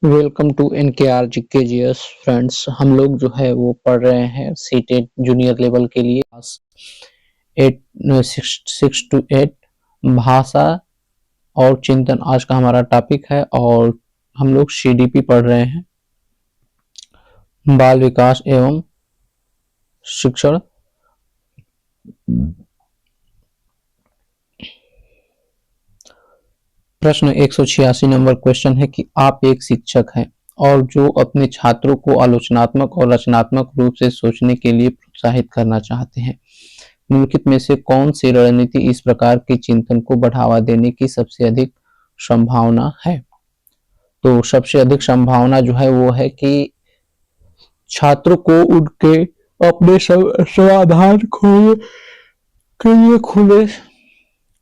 Welcome to NKR GKGS friends. हम लोग जो है वो पढ़ रहे हैं सीटेट जूनियर लेवल के लिए क्लास 6 to 8 भाषा और चिंतन आज का हमारा टॉपिक है। और हम लोग CDP पढ़ रहे हैं, बाल विकास एवं शिक्षण। प्रश्न 186 नंबर क्वेश्चन है कि आप एक शिक्षक हैं और जो अपने छात्रों को आलोचनात्मक और रचनात्मक रूप से सोचने के लिए प्रोत्साहित करना चाहते हैं। निम्नलिखित में से कौन सी रणनीति इस प्रकार के चिंतन को बढ़ावा देने की सबसे अधिक संभावना है? तो सबसे अधिक संभावना जो है वो है कि छात्रों को उनके अपने समाधान के लिए खुले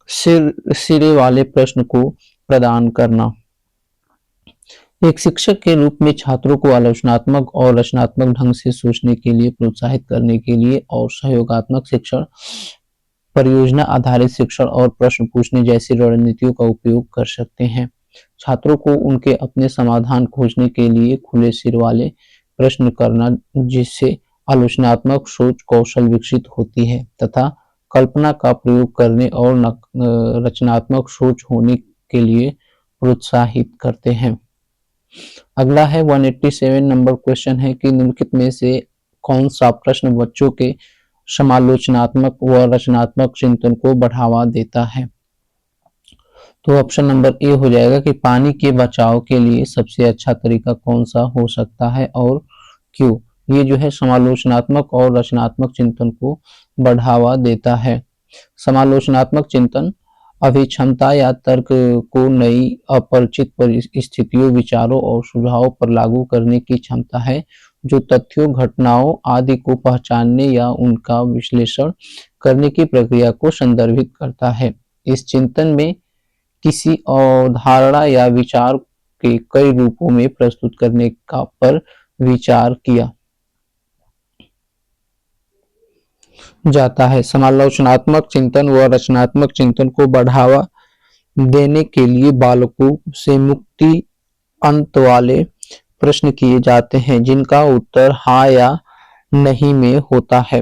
सिरे वाले प्रश्न को प्रदान करना। एक शिक्षक के रूप में छात्रों को आलोचनात्मक और रचनात्मक ढंग से सोचने के लिए प्रोत्साहित करने के लिए और सहयोगात्मक शिक्षण, परियोजना आधारित शिक्षण और प्रश्न पूछने जैसी रणनीतियों का उपयोग कर सकते हैं। छात्रों को उनके अपने समाधान खोजने के लिए खुले सिर वाले प्रश्न करना, जिससे आलोचनात्मक सोच कौशल विकसित होती है तथा कल्पना का प्रयोग करने और रचनात्मक सोच होने के लिए प्रोत्साहित करते हैं। अगला है 187 नंबर क्वेश्चन है कि निम्नलिखित में से कौन सा प्रश्न बच्चों के समालोचनात्मक व रचनात्मक चिंतन को बढ़ावा देता है? तो ऑप्शन नंबर ए हो जाएगा कि पानी के बचाव के लिए सबसे अच्छा तरीका कौन सा हो सकता है और क्यों। ये जो है समालोचनात्मक और रचनात्मक चिंतन को बढ़ावा देता है। समालोचनात्मक चिंतन अभिक्षमता या तर्क को नई अपरिचित परिस्थितियों, विचारों और सुझावों पर लागू करने की क्षमता है, जो तथ्यों, घटनाओं आदि को पहचानने या उनका विश्लेषण करने की प्रक्रिया को संदर्भित करता है। इस चिंतन में किसी अवधारणा या विचार के कई रूपों में प्रस्तुत करने का पर विचार किया जाता है। समालोचनात्मक चिंतन व रचनात्मक चिंतन को बढ़ावा देने के लिए बालकों से मुक्ति अंत वाले प्रश्न किए जाते हैं, जिनका उत्तर हाँ या नहीं में होता है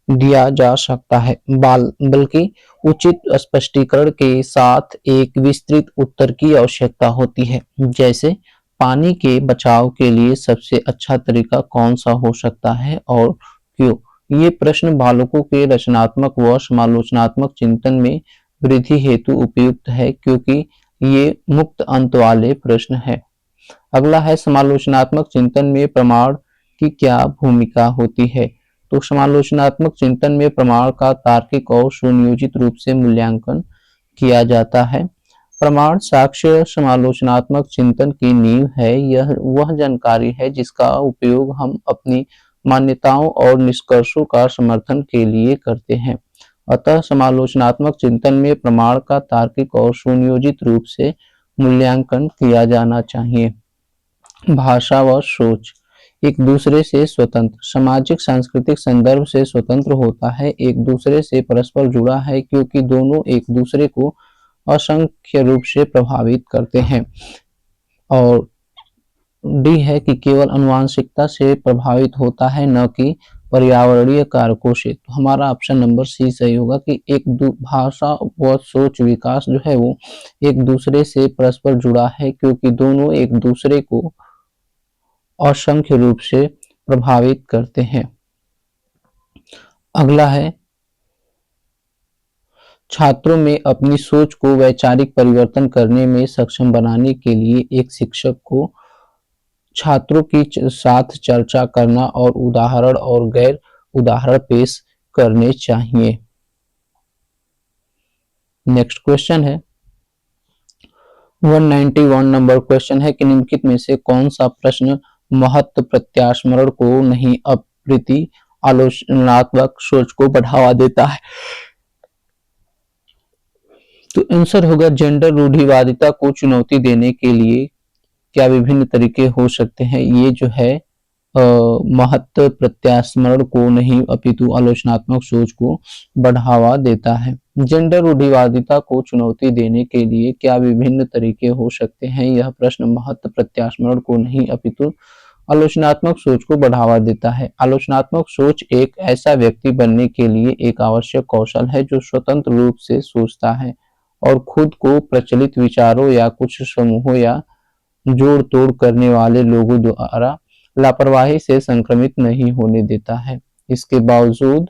दिया जा सकता है, बल्कि उचित स्पष्टीकरण के साथ एक विस्तृत उत्तर की आवश्यकता होती है। जैसे पानी के बचाव के लिए सबसे अच्छा तरीका कौन सा हो सकता है और क्यों। ये प्रश्न बालकों के रचनात्मक व समालोचनात्मक चिंतन में वृद्धि हेतु उपयुक्त है, क्योंकि ये मुक्त अंत वाले प्रश्न है। अगला है समालोचनात्मक चिंतन में प्रमाण की क्या भूमिका होती है? तो समालोचनात्मक चिंतन में प्रमाण का तार्किक और सुनियोजित रूप से मूल्यांकन किया जाता है। प्रमाण साक्ष्य समालोचनात्मक चिंतन की नींव है। यह वह जानकारी है जिसका उपयोग हम अपनी मान्यताओं और निष्कर्षों का समर्थन के लिए करते हैं। अतः समालोचनात्मक चिंतन में प्रमाण का तार्किक और सुनियोजित रूप से मूल्यांकन किया जाना चाहिए। भाषा व सोच एक दूसरे से स्वतंत्र, सामाजिक सांस्कृतिक संदर्भ से स्वतंत्र होता है, एक दूसरे से परस्पर जुड़ा है, क्योंकि दोनों एक दूसरे को असंख्य रूप से प्रभावित करते हैं। और डी है कि केवल आनुवंशिकता से प्रभावित होता है, न कि पर्यावरणीय कारकों से। तो हमारा ऑप्शन नंबर सी सही होगा कि एक भाषा व सोच विकास जो है वो एक दूसरे से परस्पर जुड़ा है, क्योंकि दोनों एक दूसरे को असंख्य रूप से प्रभावित करते हैं। अगला है छात्रों में अपनी सोच को वैचारिक परिवर्तन करने में सक्षम बनाने के लिए एक शिक्षक को छात्रों के साथ चर्चा करना और उदाहरण और गैर उदाहरण पेश करने चाहिए। नेक्स्ट क्वेश्चन है 191 नंबर क्वेश्चन है कि निम्नलिखित में से कौन सा प्रश्न महत्व प्रत्यास्मरण को नहीं अप्रति आलोचनात्मक सोच को बढ़ावा देता है? तो आंसर होगा जेंडर रूढ़िवादिता को चुनौती देने के लिए क्या विभिन्न तरीके हो सकते हैं। ये जो है महत्व प्रत्यास्मरण को नहीं अपितु आलोचनात्मक सोच को बढ़ावा देता है। जेंडर रूढ़िवादिता को चुनौती देने के लिए क्या विभिन्न तरीके हो सकते हैं? यह प्रश्न महत्व प्रत्यास्मरण को नहीं अपितु आलोचनात्मक सोच को बढ़ावा देता है। आलोचनात्मक सोच एक ऐसा व्यक्ति बनने के लिए एक आवश्यक कौशल है जो स्वतंत्र रूप से सोचता है और खुद को प्रचलित विचारों या कुछ समूहों या जोड़ तोड़ करने वाले लोगों द्वारा लापरवाही से संक्रमित नहीं होने देता है। इसके बावजूद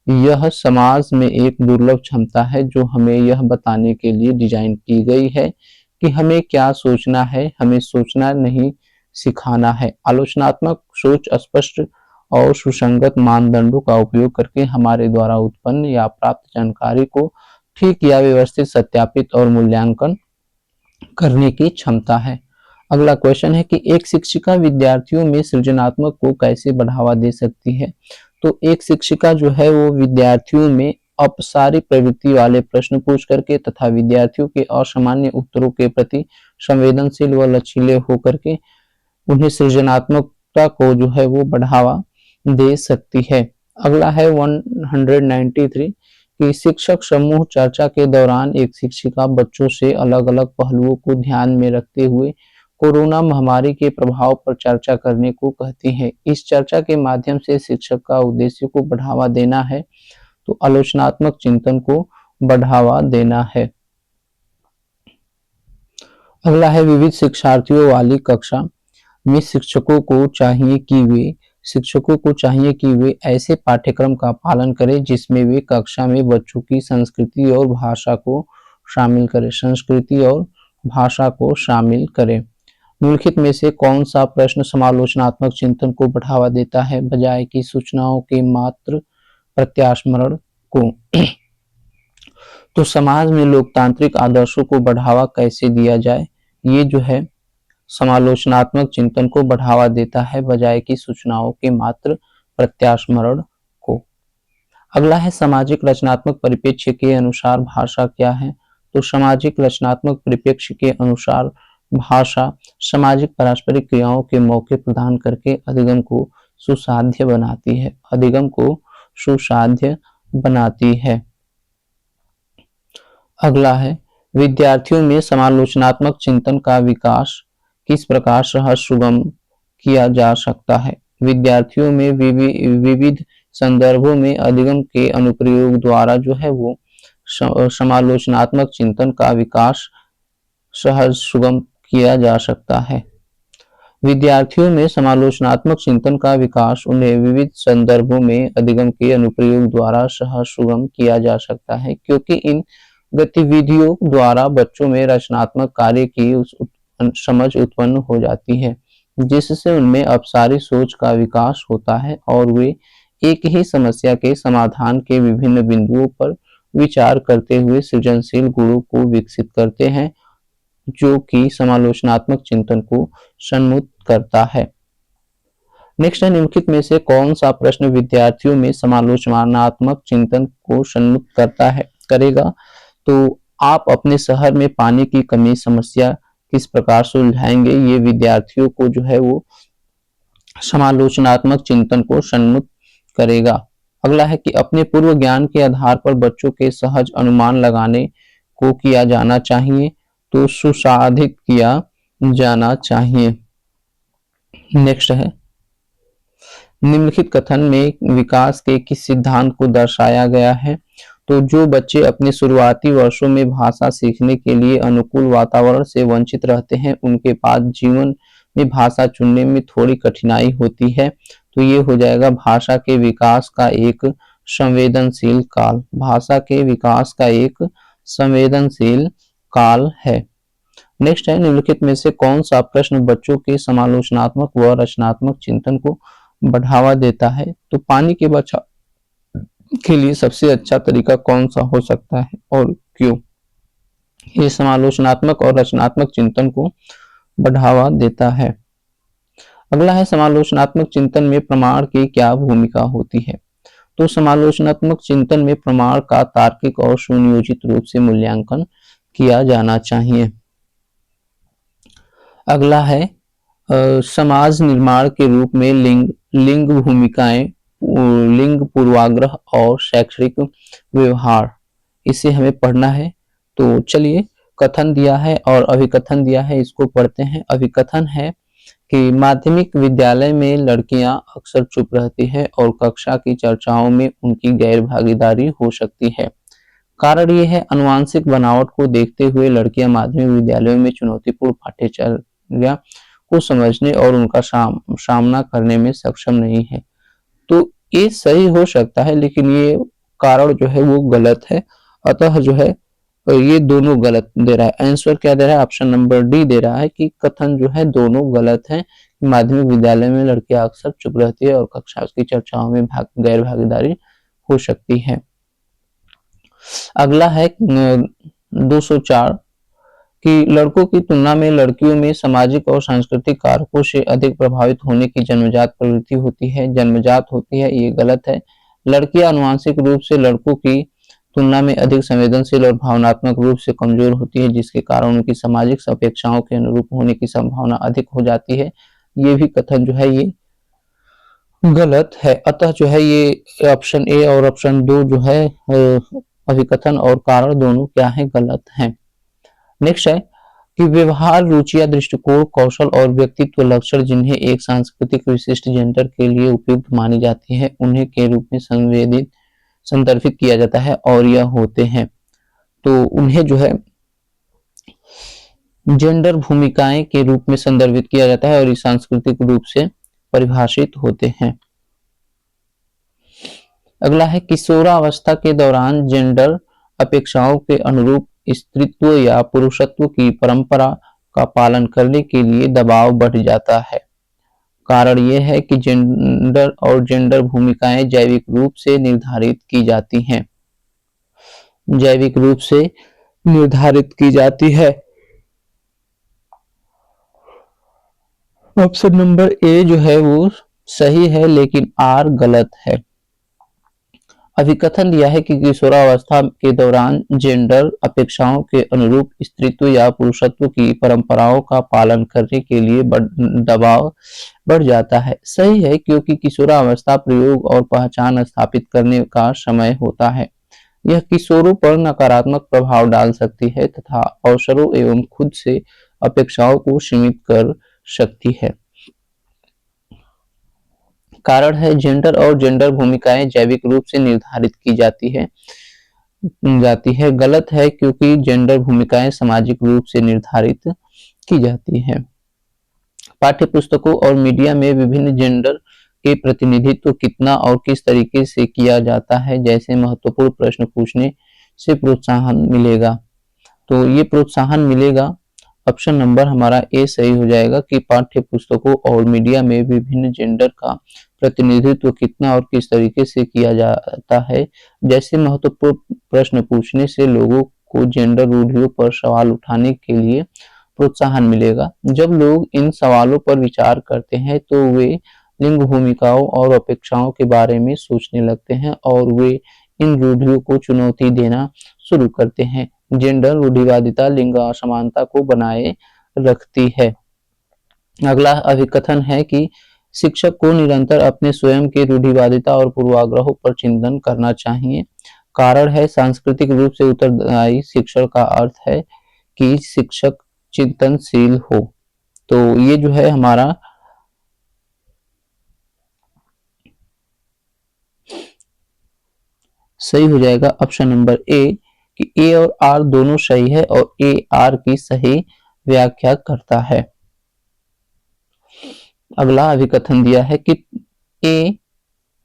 यह समाज में एक दुर्लभ क्षमता है जो हमें यह बताने के लिए डिजाइन की गई है कि हमें क्या सोचना है, हमें सोचना नहीं सिखाना है। आलोचनात्मक सोच स्पष्ट और सुसंगत मानदंडों का उपयोग करके हमारे द्वारा उत्पन्न या प्राप्त जानकारी को ठीक या व्यवस्थित सत्यापित और मूल्यांकन करने की क्षमता है। अगला क्वेश्चन है कि एक शिक्षिका विद्यार्थियों में सृजनात्मक को कैसे बढ़ावा दे सकती है? तो एक शिक्षिका जो है वो विद्यार्थियों में अपसारी प्रवृत्ति वाले प्रश्न पूछ करके तथा विद्यार्थियों के असामान्य उत्तरों के प्रति संवेदनशील व लचीले होकर के उन्हें सृजनात्मकता को जो है वो बढ़ावा दे सकती है। अगला है 193 कि शिक्षक समूह चर्चा के दौरान एक शिक्षिका बच्चों से अलग अलग पहलुओं को ध्यान में रखते हुए कोरोना महामारी के प्रभाव पर चर्चा करने को कहती है। इस चर्चा के माध्यम से शिक्षक का उद्देश्य को बढ़ावा देना है, तो आलोचनात्मक चिंतन को बढ़ावा देना है। अगला है विविध शिक्षार्थियों वाली कक्षा में शिक्षकों को चाहिए कि वे ऐसे पाठ्यक्रम का पालन करें जिसमें वे कक्षा में बच्चों की संस्कृति और भाषा को शामिल करें। निम्नलिखित में से कौन सा प्रश्न समालोचनात्मक चिंतन को बढ़ावा देता है बजाय कि सूचनाओं के मात्र प्रत्यास्मरण को? तो समाज में लोकतांत्रिक आदर्शों को बढ़ावा कैसे दिया जाए? ये जो है समालोचनात्मक चिंतन को बढ़ावा देता है बजाय कि सूचनाओं के मात्र प्रत्यास्मरण को। अगला है सामाजिक रचनात्मक परिप्रेक्ष्य के अनुसार भाषा क्या है? तो सामाजिक रचनात्मक परिप्रेक्ष्य के अनुसार भाषा सामाजिक पारस्परिक क्रियाओं के मौके प्रदान करके अधिगम को सुसाध्य बनाती है। अगला है विद्यार्थियों में समालोचनात्मक चिंतन का विकास किस प्रकार सहज सुगम किया जा सकता है? विद्यार्थियों में विविध संदर्भों में अधिगम के अनुप्रयोग द्वारा जो है वो समालोचनात्मक चिंतन का विकास सहज सुगम किया जा सकता है। विद्यार्थियों में समालोचनात्मक चिंतन का विकास उन्हें विविध संदर्भों में अधिगम के अनुप्रयोग द्वारा सहज सुगम किया जा सकता है, क्योंकि इन गतिविधियों द्वारा बच्चों में रचनात्मक कार्य की समझ उत्पन्न हो जाती है, जिससे उनमें अपसारी सोच का विकास होता है और वे एक ही समस्या के समाधान के विभिन्न बिंदुओं पर विचार करते हुए सृजनशील गुणों को विकसित करते हैं, जो कि समालोचनात्मक चिंतन को सन्मुख करता है। नेक्स्ट है निम्नलिखित में से कौन सा प्रश्न विद्यार्थियों में समालोचनात्मक चिंतन को सन्मुख करेगा? तो आप अपने शहर में पानी की कमी समस्या किस प्रकार सुलझाएंगे? ये विद्यार्थियों को जो है वो समालोचनात्मक चिंतन को सन्मुख करेगा। अगला है कि अपने पूर्व ज्ञान के आधार पर बच्चों के सहज अनुमान लगाने को किया जाना चाहिए, तो सुसाधित किया जाना चाहिए। नेक्स्ट है निम्नलिखित कथन में विकास के किस सिद्धांत को दर्शाया गया है? तो जो बच्चे अपने शुरुआती वर्षों में भाषा सीखने के लिए अनुकूल वातावरण से वंचित रहते हैं, उनके पास जीवन में भाषा चुनने में थोड़ी कठिनाई होती है। तो ये हो जाएगा भाषा के विकास का एक संवेदनशील काल। भाषा के विकास का एक संवेदनशील काल है। नेक्स्ट है निम्नलिखित में से कौन सा प्रश्न बच्चों के समालोचनात्मक व रचनात्मक चिंतन को बढ़ावा देता है? तो पानी के बचाव के लिए सबसे अच्छा तरीका कौन सा हो सकता है और क्यों? ये समालोचनात्मक और रचनात्मक चिंतन को बढ़ावा देता है। अगला है समालोचनात्मक चिंतन में प्रमाण की क्या भूमिका होती है? तो समालोचनात्मक चिंतन में प्रमाण का तार्किक और सुनियोजित रूप से मूल्यांकन किया जाना चाहिए। अगला है समाज निर्माण के रूप में लिंग भूमिकाएं, लिंग पूर्वाग्रह और शैक्षणिक व्यवहार, इसे हमें पढ़ना है। तो चलिए, कथन दिया है और अभिकथन दिया है, इसको पढ़ते हैं। अभिकथन है कि माध्यमिक विद्यालय में लड़कियां अक्सर चुप रहती है और कक्षा की चर्चाओं में उनकी गैर भागीदारी हो सकती है। कारण ये है, आनुवंशिक बनावट को देखते हुए लड़कियां माध्यमिक विद्यालयों में चुनौतीपूर्ण पाठ्यचर्या को समझने और उनका सामना करने में सक्षम नहीं है। तो ये सही हो सकता है, लेकिन ये कारण जो है वो गलत है। अतः जो है ये दोनों गलत दे रहा है। आंसर क्या दे रहा है? ऑप्शन नंबर डी दे रहा है कि कथन जो है दोनों गलत है। माध्यमिक विद्यालय में लड़कियां अक्सर चुप रहती है और कक्षा की चर्चाओं में गैर भागीदारी हो सकती है। अगला है 204 कि लड़कों की तुलना में लड़कियों में सामाजिक और सांस्कृतिक कारकों से अधिक प्रभावित होने की जन्मजात प्रवृत्ति होती है। जन्मजात होती है, ये गलत है। लड़कियां आनुवंशिक रूप से लड़कों की तुलना में अधिक संवेदनशील और भावनात्मक रूप से कमजोर होती है, जिसके कारण उनकी सामाजिक अपेक्षाओं के अनुरूप होने की संभावना अधिक हो जाती है। ये भी कथन जो है ये गलत है। अतः जो है ये ऑप्शन ए और ऑप्शन 2 जो है अभिकथन और कारण दोनों क्या है? गलत है। नेक्स्ट है कि व्यवहार, रुचियां, दृष्टिकोण, कौशल और व्यक्तित्व लक्षण जिन्हें एक सांस्कृतिक विशिष्ट जेंडर के लिए उपयुक्त मानी जाती है, उन्हें के रूप में संदर्भित किया जाता है और यह होते हैं। तो उन्हें जो है जेंडर भूमिकाएं के रूप में संदर्भित किया जाता है और ये सांस्कृतिक रूप से परिभाषित होते हैं। अगला है किशोरावस्था के दौरान जेंडर अपेक्षाओं के अनुरूप स्त्रीत्व या पुरुषत्व की परंपरा का पालन करने के लिए दबाव बढ़ जाता है। कारण यह है कि जेंडर और जेंडर भूमिकाएं जैविक रूप से निर्धारित की जाती हैं। जैविक रूप से निर्धारित की जाती है। ऑप्शन नंबर ए जो है वो सही है, लेकिन आर गलत है। अभिकथन दिया है कि किशोरावस्था के दौरान जेंडर अपेक्षाओं के अनुरूप स्त्रीत्व या पुरुषत्व की परंपराओं का पालन करने के लिए दबाव बढ़ जाता है। सही है, क्योंकि किशोरावस्था प्रयोग और पहचान स्थापित करने का समय होता है। यह किशोरों पर नकारात्मक प्रभाव डाल सकती है तथा अवसरों एवं खुद से अपेक्षाओं को सीमित कर सकती है। कारण है जेंडर और जेंडर भूमिकाएं जैविक रूप से निर्धारित की जाती है। गलत है, क्योंकि जेंडर भूमिकाएं सामाजिक रूप से निर्धारित की जाती है। पाठ्य पुस्तकों और मीडिया में विभिन्न जेंडर के प्रतिनिधित्व कितना और किस तरीके से किया जाता है जैसे महत्वपूर्ण प्रश्न पूछने से प्रोत्साहन मिलेगा। तो ये प्रोत्साहन मिलेगा। ऑप्शन नंबर हमारा ए सही हो जाएगा कि पाठ्य पुस्तकों और मीडिया में विभिन्न जेंडर का प्रतिनिधित्व कितना और किस तरीके से किया जाता है जैसे महत्वपूर्ण प्रश्न पूछने से लोगों को जेंडर रूढ़ियों पर सवाल उठाने के लिए प्रोत्साहन मिलेगा। जब लोग इन सवालों पर विचार करते हैं तो वे लिंग भूमिकाओं और अपेक्षाओं के बारे में सोचने लगते हैं और वे इन रूढ़ियों को चुनौती देना शुरू करते हैं। जेंडर रूढ़िवादिता लिंग असमानता को बनाए रखती है। अगला अभिकथन है कि शिक्षक को निरंतर अपने स्वयं के रूढ़िवादिता और पूर्वाग्रहों पर चिंतन करना चाहिए। कारण है सांस्कृतिक रूप से उत्तरदायी शिक्षण का अर्थ है कि शिक्षक चिंतनशील हो। तो ये जो है हमारा सही हो जाएगा ऑप्शन नंबर ए कि ए और आर दोनों सही है और ए आर की सही व्याख्या करता है। अगला अभिकथन दिया है कि ए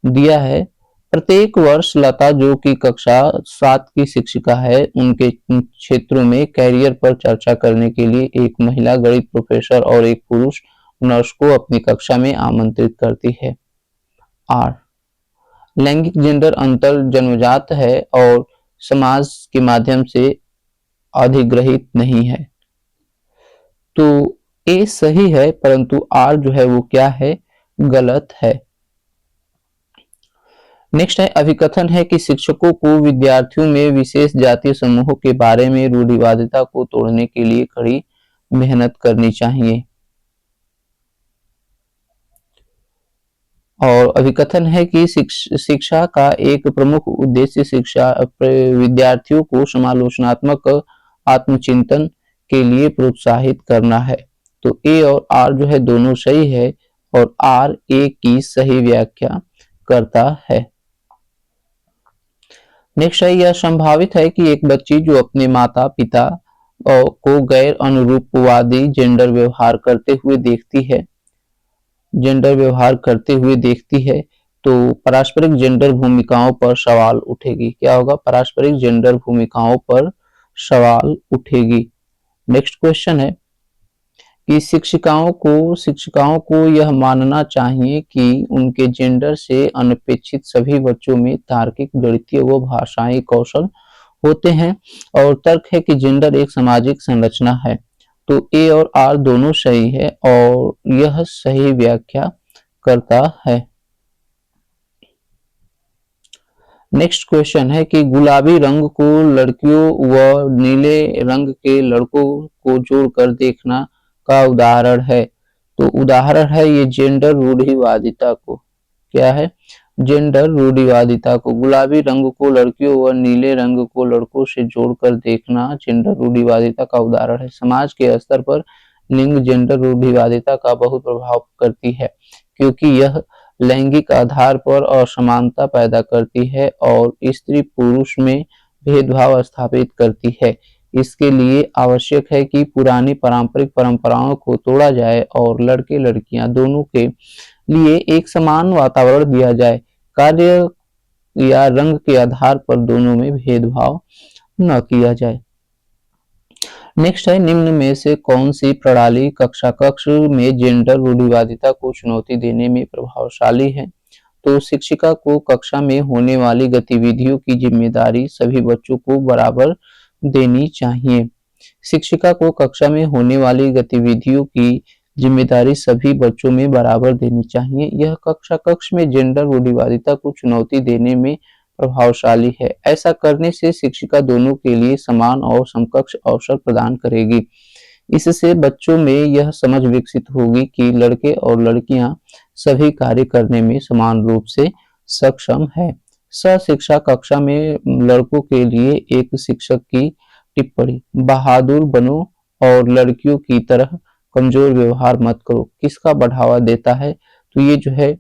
दिया है प्रत्येक वर्ष लता जो कि कक्षा 7 की शिक्षिका है उनके क्षेत्रों में कैरियर पर चर्चा करने के लिए एक महिला गणित प्रोफेसर और एक पुरुष नर्स को अपनी कक्षा में आमंत्रित करती है। आर लैंगिक जेंडर अंतर जन्मजात है और समाज के माध्यम से अधिग्रहित नहीं है। तो ए सही है, परंतु आर जो है वो क्या है? गलत है। नेक्स्ट है अभिकथन है कि शिक्षकों को विद्यार्थियों में विशेष जातीय समूहों के बारे में रूढ़िवादिता को तोड़ने के लिए कड़ी मेहनत करनी चाहिए। और अभिकथन है कि शिक्षा का एक प्रमुख उद्देश्य शिक्षा विद्यार्थियों को समालोचनात्मक आत्मचिंतन के लिए प्रोत्साहित करना है। तो ए और आर जो है दोनों सही है और आर ए की सही व्याख्या करता है। नेक्स्ट है, यह संभावित है कि एक बच्ची जो अपने माता पिता को गैर अनुरूपवादी जेंडर व्यवहार करते हुए देखती है तो पारस्परिक जेंडर भूमिकाओं पर सवाल उठेगी। क्या होगा? पारस्परिक जेंडर भूमिकाओं पर सवाल उठेगी। नेक्स्ट क्वेश्चन है कि शिक्षिकाओं को यह मानना चाहिए कि उनके जेंडर से अनपेक्षित सभी बच्चों में तार्किक, गणितीय व भाषाई कौशल होते हैं और तर्क है कि जेंडर एक सामाजिक संरचना है। तो ए और आर दोनों सही है और यह सही व्याख्या करता है। नेक्स्ट क्वेश्चन है कि गुलाबी रंग को लड़कियों व नीले रंग के लड़कों को जोड़कर देखना का उदाहरण है। तो उदाहरण है ये जेंडर रूढ़िवादिता को। क्या है? जेंडर रूढ़िवादिता को। गुलाबी रंग को लड़कियों व नीले रंग को लड़कों से जोड़कर देखना जेंडर रूढ़िवादिता का उदाहरण है। समाज के स्तर पर लिंग जेंडर रूढ़िवादिता का बहुत प्रभाव करती है क्योंकि यह लैंगिक आधार पर असमानता पैदा करती है और स्त्री पुरुष में भेदभाव स्थापित करती है। इसके लिए आवश्यक है कि पुरानी पारंपरिक परंपराओं को तोड़ा जाए और लड़के लड़कियां दोनों के लिए एक समान वातावरण दिया जाए। कार्य या रंग के आधार पर दोनों में भेदभाव न किया जाए। नेक्स्ट है, निम्न में से कौन सी प्रणाली कक्षा कक्ष में जेंडर रूढ़िवादिता को चुनौती देने में प्रभावशाली है? तो शिक्षिका को कक्षा में होने वाली गतिविधियों की जिम्मेदारी सभी बच्चों को बराबर देनी चाहिए। शिक्षिका को कक्षा में होने वाली गतिविधियों की जिम्मेदारी सभी बच्चों में बराबर देनी चाहिए। यह कक्षा कक्ष में जेंडर रूढ़िवादिता को चुनौती देने में प्रभावशाली है। ऐसा करने से शिक्षिका दोनों के लिए समान और समकक्ष अवसर प्रदान करेगी। इससे बच्चों में यह समझ विकसित होगी कि लड़के और लड़कियां सभी कार्य करने में समान रूप से सक्षम है। शिक्षा कक्षा में लड़कों के लिए एक शिक्षक की टिप्पणी, बहादुर बनो और लड़कियों की तरह कमजोर व्यवहार मत करो, किसका बढ़ावा देता है? तो ये जो है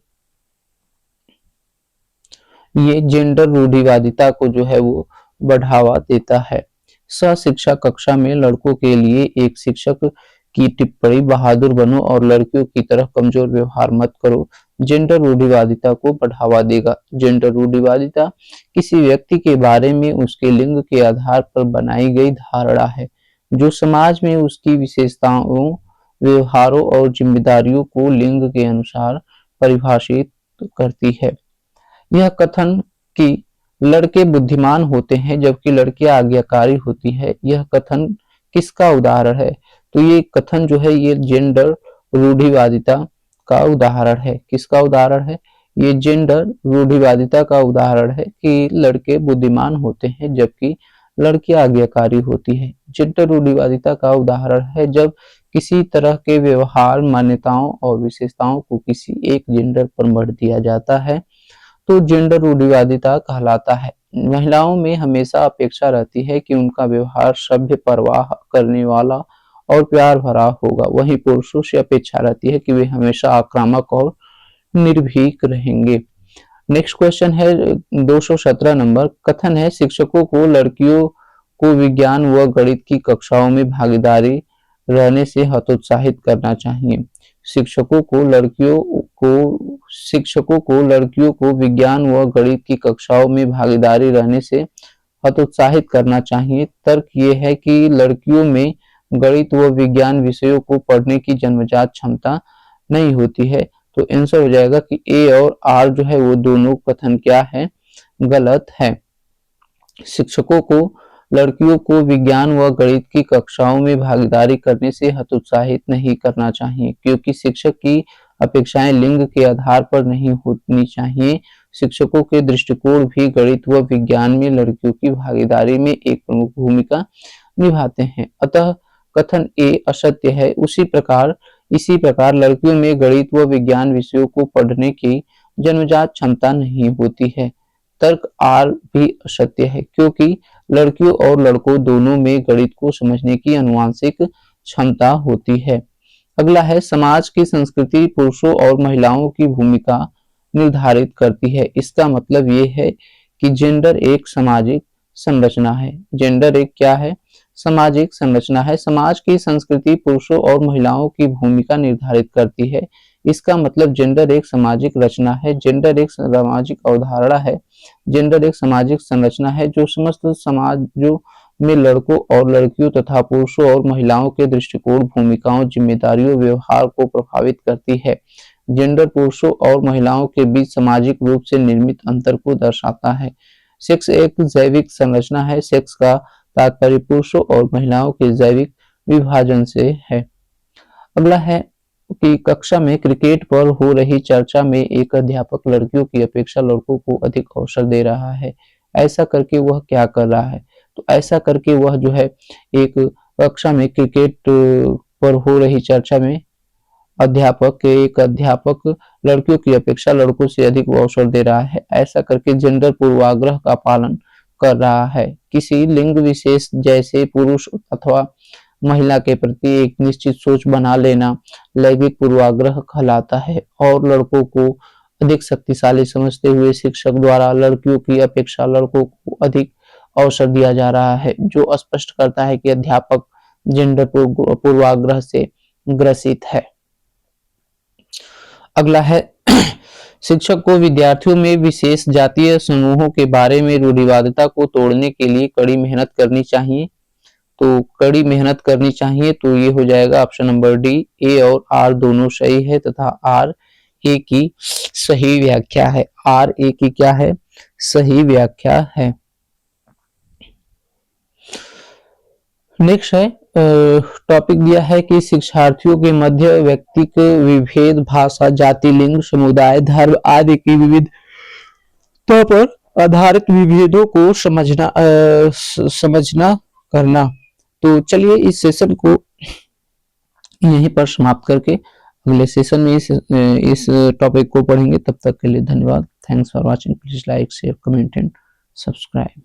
ये जेंडर रूढ़िवादिता को जो है वो बढ़ावा देता है। शिक्षा कक्षा में लड़कों के लिए एक शिक्षक की टिप्पणी, बहादुर बनो और लड़कियों की तरह कमजोर व्यवहार मत करो, जेंडर रूढ़िवादिता को बढ़ावा देगा। जेंडर रूढ़िवादिता किसी व्यक्ति के बारे में उसके लिंग के आधार पर बनाई गई धारणा है जो समाज में उसकी विशेषताओं, व्यवहारों और जिम्मेदारियों को लिंग के अनुसार परिभाषित करती है। यह कथन कि लड़के बुद्धिमान होते हैं जबकि लड़कियां आज्ञाकारी होती है, यह कथन किसका उदाहरण है? तो ये कथन जो है ये जेंडर रूढ़िवादिता का उदाहरण है। किसका उदाहरण है? ये जेंडर रूढ़िवादिता का उदाहरण है कि लड़के बुद्धिमान होते हैं जबकि लड़कियां आज्ञाकारी होती है। जेंडर रूढ़िवादिता का उदाहरण है जब किसी तरह के व्यवहार, मान्यताओं और विशेषताओं को किसी एक जेंडर पर मढ़ दिया जाता है तो जेंडर रूढ़िवादिता कहलाता है। महिलाओं में हमेशा अपेक्षा रहती है कि उनका व्यवहार सभ्य, परवाह करने वाला और प्यार भरा होगा, वहीं पुरुषों से अपेक्षा रहती है कि वे हमेशा आक्रामक और निर्भीक रहेंगे। नेक्स्ट क्वेश्चन है 217 नंबर। कथन है, शिक्षकों को लड़कियों को विज्ञान व गणित की कक्षाओं में भागीदारी रहने से हतोत्साहित करना चाहिए। शिक्षकों को लड़कियों को विज्ञान व गणित की कक्षाओं में भागीदारी रहने से हतोत्साहित करना चाहिए। तर्क ये है कि लड़कियों में गणित व विज्ञान विषयों को पढ़ने की जन्मजात क्षमता नहीं होती है। तो आंसर हो जाएगा कि ए और आर जो है वो दोनों कथन क्या है? गलत है। शिक्षकों को लड़कियों को विज्ञान व गणित की कक्षाओं में भागीदारी करने से हतोत्साहित नहीं करना चाहिए क्योंकि शिक्षक की अपेक्षाएं लिंग के आधार पर नहीं होनी चाहिए। शिक्षकों के दृष्टिकोण भी गणित व विज्ञान में लड़कियों की भागीदारी में एक प्रमुख भूमिका निभाते हैं। अतः कथन ए असत्य है। इसी प्रकार लड़कियों में गणित व विज्ञान विषयों को पढ़ने की जन्मजात क्षमता नहीं होती है। तर्क आर भी असत्य है, क्योंकि लड़कियों और लड़कों दोनों में गणित को समझने की आनुवांशिक क्षमता होती है। अगला है, समाज की संस्कृति पुरुषों और महिलाओं की भूमिका निर्धारित करती है। इसका मतलब ये है कि जेंडर एक सामाजिक संरचना है। जेंडर एक क्या है? सामाजिक संरचना है। समाज की संस्कृति पुरुषों और महिलाओं की भूमिका निर्धारित करती है। इसका मतलब जेंडर एक सामाजिक रचना है। जेंडर एक सामाजिक अवधारणा है। जेंडर एक सामाजिक संरचना है जो समस्त समाजों में लड़कों और लड़कियों तथा पुरुषों और महिलाओं के दृष्टिकोण, भूमिकाओं, जिम्मेदारियों, व्यवहार को प्रभावित करती है। जेंडर पुरुषों और महिलाओं के बीच सामाजिक रूप से निर्मित अंतर को दर्शाता है। सेक्स एक जैविक संरचना है। सेक्स का तात्पर्य पुरुषों और महिलाओं के जैविक विभाजन से है। अगला है कि कक्षा में क्रिकेट पर हो रही चर्चा में एक अध्यापक लड़कियों की अपेक्षा लड़कों को अधिक अवसर दे रहा है। ऐसा करके वह क्या कर रहा है? तो ऐसा करके वह जो है एक कक्षा में क्रिकेट पर हो रही चर्चा में एक अध्यापक लड़कियों की अपेक्षा लड़कों से अधिक अवसर दे रहा है। ऐसा करके जेंडर पूर्वाग्रह का पालन कर रहा है। किसी लिंग विशेष जैसे पुरुष अथवा महिला के प्रति एक निश्चित सोच बना लेना लैंगिक पूर्वाग्रह कहलाता है, और लड़कों को अधिक शक्तिशाली समझते हुए शिक्षक द्वारा लड़कियों की अपेक्षा लड़कों को अधिक अवसर दिया जा रहा है, जो स्पष्ट करता है कि अध्यापक जेंडर पूर्वाग्रह से ग्रसित है। अगला है शिक्षक को विद्यार्थियों में विशेष जातीय समूहों के बारे में रूढ़िवादिता को तोड़ने के लिए कड़ी मेहनत करनी चाहिए। तो कड़ी मेहनत करनी चाहिए, तो ये हो जाएगा ऑप्शन नंबर डी। ए और आर दोनों सही है तथा आर ए की सही व्याख्या है। आर ए की क्या है? सही व्याख्या है। नेक्स्ट है टॉपिक दिया है कि शिक्षार्थियों के मध्य व्यक्तिक विभेद, भाषा, जाति, लिंग, समुदाय, धर्म आदि की विविधता पर आधारित विभेदों को समझना करना। तो चलिए इस सेशन को यहीं पर समाप्त करके अगले सेशन में इस टॉपिक को पढ़ेंगे। तब तक के लिए धन्यवाद। Thanks for watching. Please like, share, comment and subscribe.